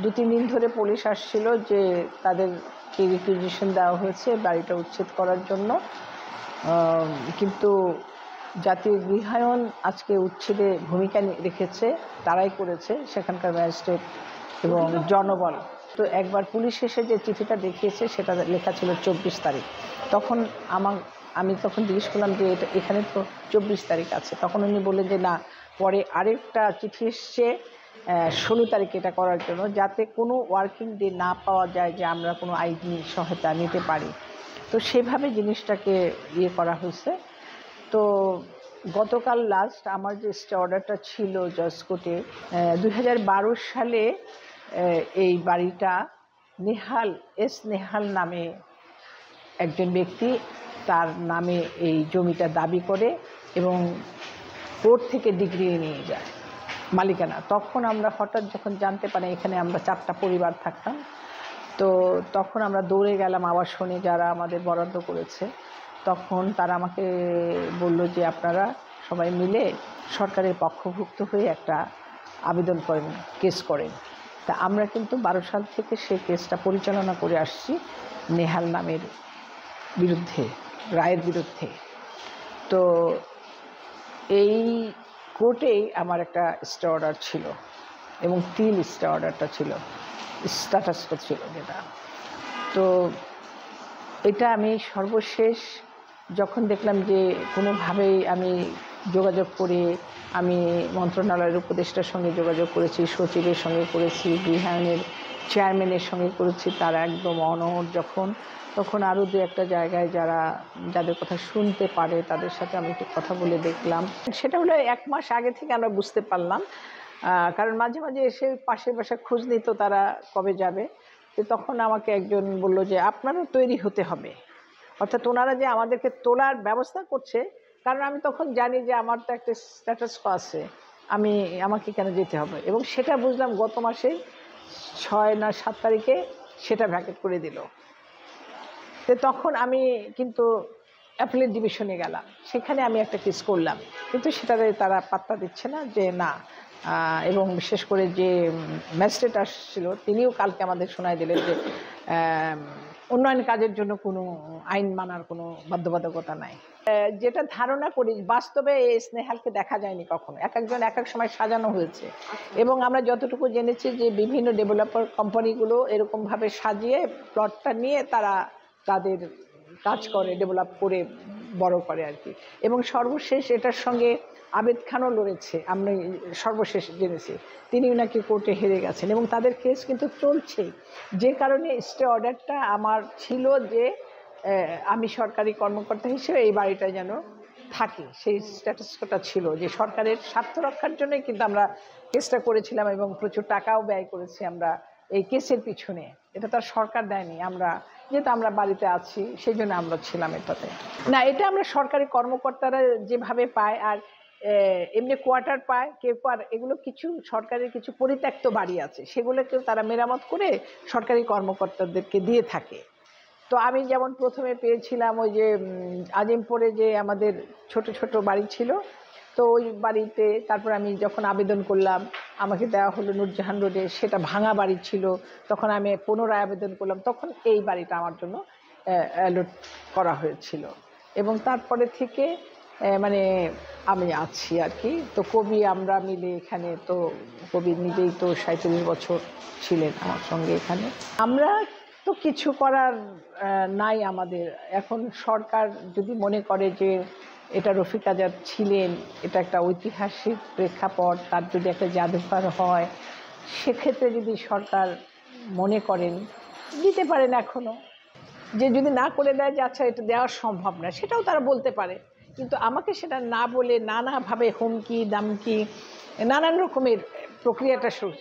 2-3 দিন ধরে পুলিশ আসছিল যে তাদেরকে রিকুইজিশন দেওয়া হয়েছে বাড়িটা উচ্ছেদ করার জন্য, কিন্তু জাতীয় গৃহায়ণ আজকে উচ্ছেদে ভূমিকা রেখেছে, তারাই করেছে, সেখানকার ম্যাজিস্ট্রেট এবং জনবল। তো একবার পুলিশ এসে যে চিঠিটা দেখিয়েছে সেটা লেখা ছিল 24 তারিখ। তখন আমি তখন জিজ্ঞেস করলাম যে এখানে তো 24 তারিখ আছে। তখন উনি বললেন যে না, পরে আরেকটা চিঠি এসছে 16 তারিখে এটা করার জন্য, যাতে কোনো ওয়ার্কিং ডে না পাওয়া যায় যে আমরা কোনো আইনি সহায়তা নিতে পারি। তো সেভাবে জিনিসটাকে করা হয়েছে। তো গতকাল লাস্ট আমার যে স্টে অর্ডারটা ছিল জজ কোর্টে, 2012 সালে এই বাড়িটা নেহাল নামে একজন ব্যক্তি তার নামে এই জমিটা দাবি করে এবং কোর্ট থেকে ডিগ্রি নিয়ে যায় মালিকানা। তখন আমরা হঠাৎ যখন জানতে পারি, এখানে আমরা 4টা পরিবার থাকতাম, তো তখন আমরা দৌড়ে গেলাম আবাসনে যারা আমাদের বরাদ্দ করেছে। তখন তারা আমাকে বলল যে আপনারা সবাই মিলে সরকারের পক্ষভুক্ত হয়ে একটা আবেদন করেন, কেস করেন। তা আমরা কিন্তু 12 সাল থেকে সেই কেসটা পরিচালনা করে আসছি নেহাল নামের বিরুদ্ধে, রায়ের বিরুদ্ধে। তো এই কোর্টেই আমার একটা স্টে অর্ডার ছিল এবং 3 স্টে অর্ডারটা ছিল, স্ট্যাটাসটা ছিল যেটা। তো এটা আমি সর্বশেষ যখন দেখলাম যে কোনোভাবেই আমি যোগাযোগ করে, আমি মন্ত্রণালয়ের উপদেষ্টার সঙ্গে যোগাযোগ করেছি, সচিবের সঙ্গে করেছি, গৃহায়ণের চেয়ারম্যানের সঙ্গে করেছি, তারা একদম অনড়। তখন আরও 2-1টা জায়গায় যাদের কথা শুনতে পারে তাদের সাথে আমি একটু কথা বলে দেখলাম। সেটা হলো 1 মাস আগে থেকে আমরা বুঝতে পারলাম, কারণ মাঝে মাঝে এসে পাশের বাসায় খোঁজ নিত তারা কবে যাবে। তো তখন আমাকে একজন বলল যে আপনারও তৈরি হতে হবে, অর্থাৎ ওনারা যে আমাদেরকে তোলার ব্যবস্থা করছে, কারণ আমি তখন জানি যে আমার তো একটা স্ট্যাটাস আছে, আমাকে কেন যেতে হবে। এবং সেটা বুঝলাম গত মাসে 6 না 7 তারিখে সেটা ভ্যাকেট করে দিল। তো তখন আমি কিন্তু অ্যাপিলেট ডিভিশনে গেলাম, সেখানে আমি একটা কেস করলাম, কিন্তু সেটাতে তারা পাত্তা দিচ্ছে না যে না। এবং বিশেষ করে যে ম্যাজিস্ট্রেট আসছিল তিনিও কালকে আমাদের শোনায় দিলেন যে উন্নয়ন কাজের জন্য কোনো আইন মানার কোনো বাধ্যবাধকতা নাই। যেটা ধারণা করি, বাস্তবে এই স্নেহালকে দেখা যায়নি কখনো, একজন এক এক সময় সাজানো হয়েছে। এবং আমরা যতটুকু জেনেছি যে বিভিন্ন ডেভেলপার কোম্পানিগুলো এরকমভাবে সাজিয়ে প্লটটা নিয়ে তারা তাদের কাজ করে, ডেভেলপ করে বড় করে আর কি। এবং সর্বশেষ এটার সঙ্গে আবেদ খানও লড়েছে, আমি সর্বশেষ জেনেছি, তিনিও নাকি কোর্টে হেরে গেছেন এবং তাদের কেস কিন্তু চলছে। যে কারণে স্টে অর্ডারটা আমার ছিল যে আমি সরকারি কর্মকর্তা হিসেবে এই বাড়িটা যেন থাকে, সেই স্ট্যাটাসটা ছিল যে সরকারের স্বার্থ রক্ষার জন্যই কিন্তু আমরা কেসটা করেছিলাম এবং প্রচুর টাকাও ব্যয় করেছি আমরা এই কেসের পিছনে। এটা তো আর সরকার দেয়নি, যেহেতু আমরা বাড়িতে আছি সেই জন্য আমরা ছিলাম এটাতে। না, এটা আমরা সরকারি কর্মকর্তারা যেভাবে পায়, আর এমনি কোয়ার্টার পায় কেউ, আর এগুলো কিছু সরকারের কিছু পরিত্যক্ত বাড়ি আছে, সেগুলোকেও তারা মেরামত করে সরকারি কর্মকর্তাদেরকে দিয়ে থাকে। তো আমি যেমন প্রথমে পেয়েছিলাম ওই যে আজিমপুরে যে আমাদের ছোট ছোট বাড়ি ছিল, তো ওই বাড়িতে তারপর আমি যখন আবেদন করলাম আমাকে দেওয়া হলো নূরজাহান রোডে, সেটা ভাঙা বাড়ি ছিল। তখন আমি পুনরায় আবেদন করলাম, তখন এই বাড়িটা আমার জন্য অ্যালট করা হয়েছিল। এবং তারপরে থেকে মানে আমি আছি আর কি। তো কবি আমরা মিলে এখানে, তো কবি নিজেই তো 37 বছর ছিলেন আমার সঙ্গে এখানে। আমরা তো কিছু করার নাই আমাদের। এখন সরকার যদি মনে করে যে এটা রফিক আজাদ ছিলেন, এটা একটা ঐতিহাসিক প্রেক্ষাপট, তার যদি একটা জাদুঘর হয়, সেক্ষেত্রে যদি সরকার মনে করেন দিতে পারেন। এখনও যে যদি না করে দেয় যে আচ্ছা এটা দেওয়া সম্ভব না, সেটাও তারা বলতে পারে, কিন্তু আমাকে সেটা না বলে নানাভাবে হুমকি দামকি নানান রকমের প্রক্রিয়াটা শুরু।